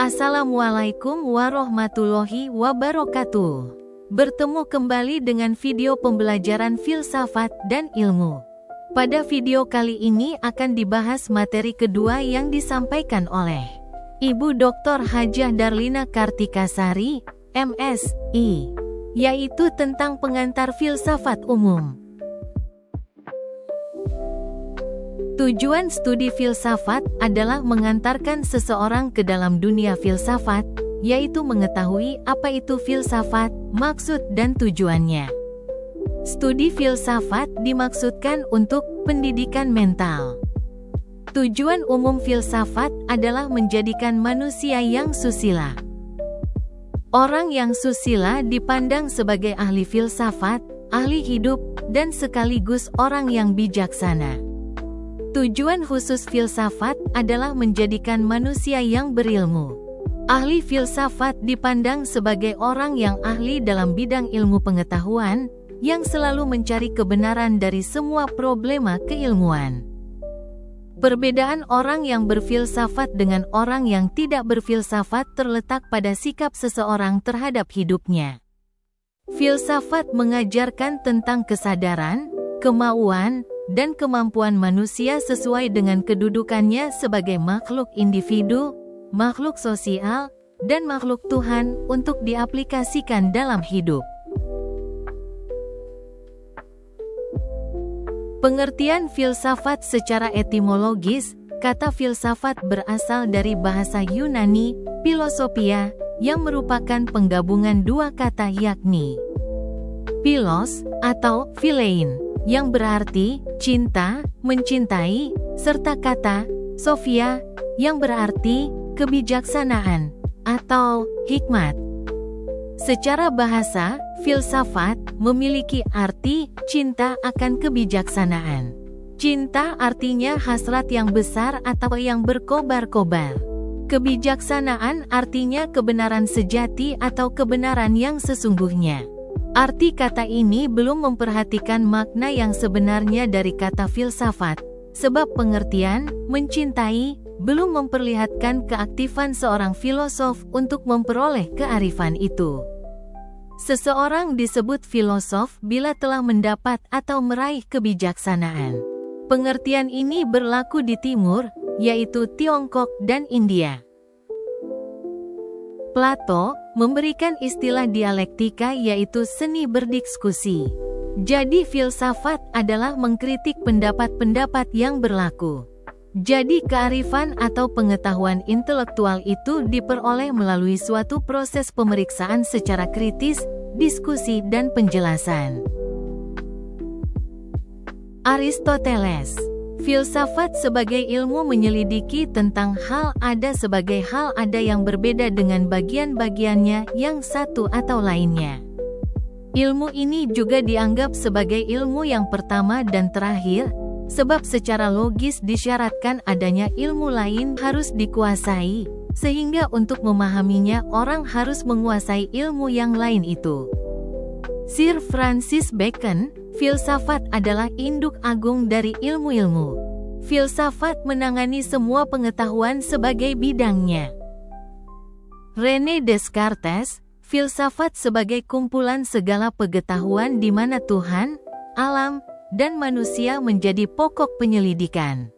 Assalamualaikum warahmatullahi wabarakatuh. Bertemu kembali dengan video pembelajaran filsafat dan ilmu. Pada video kali ini akan dibahas materi kedua yang disampaikan oleh Ibu Dr. Hajah Darlina Kartikasari, MSI, yaitu tentang pengantar filsafat umum. Tujuan studi filsafat adalah mengantarkan seseorang ke dalam dunia filsafat, yaitu mengetahui apa itu filsafat, maksud dan tujuannya. Studi filsafat dimaksudkan untuk pendidikan mental. Tujuan umum filsafat adalah menjadikan manusia yang susila. Orang yang susila dipandang sebagai ahli filsafat, ahli hidup, dan sekaligus orang yang bijaksana. Tujuan khusus filsafat adalah menjadikan manusia yang berilmu. Ahli filsafat dipandang sebagai orang yang ahli dalam bidang ilmu pengetahuan, yang selalu mencari kebenaran dari semua problema keilmuan. Perbedaan orang yang berfilsafat dengan orang yang tidak berfilsafat terletak pada sikap seseorang terhadap hidupnya. Filsafat mengajarkan tentang kesadaran, kemauan, dan kemampuan manusia sesuai dengan kedudukannya sebagai makhluk individu, makhluk sosial, dan makhluk Tuhan untuk diaplikasikan dalam hidup. Pengertian filsafat secara etimologis, kata filsafat berasal dari bahasa Yunani, philosophia, yang merupakan penggabungan dua kata yakni philos atau philein, yang berarti cinta, mencintai, serta kata sophia, yang berarti kebijaksanaan atau hikmat. Secara bahasa, filsafat memiliki arti cinta akan kebijaksanaan. Cinta artinya hasrat yang besar atau yang berkobar-kobar. Kebijaksanaan artinya kebenaran sejati atau kebenaran yang sesungguhnya. Arti kata ini belum memperhatikan makna yang sebenarnya dari kata filsafat, sebab pengertian mencintai belum memperlihatkan keaktifan seorang filosof untuk memperoleh kearifan itu. Seseorang disebut filosof bila telah mendapat atau meraih kebijaksanaan. Pengertian ini berlaku di Timur, yaitu Tiongkok dan India. Plato memberikan istilah dialektika, yaitu seni berdiskusi. Jadi filsafat adalah mengkritik pendapat-pendapat yang berlaku. Jadi kearifan atau pengetahuan intelektual itu diperoleh melalui suatu proses pemeriksaan secara kritis, diskusi dan penjelasan. Aristoteles. Filsafat sebagai ilmu menyelidiki tentang hal ada sebagai hal ada yang berbeda dengan bagian-bagiannya yang satu atau lainnya. Ilmu ini juga dianggap sebagai ilmu yang pertama dan terakhir, sebab secara logis disyaratkan adanya ilmu lain harus dikuasai, sehingga untuk memahaminya orang harus menguasai ilmu yang lain itu. Sir Francis Bacon, filsafat adalah induk agung dari ilmu-ilmu. Filsafat menangani semua pengetahuan sebagai bidangnya. René Descartes, filsafat sebagai kumpulan segala pengetahuan di mana Tuhan, alam, dan manusia menjadi pokok penyelidikan.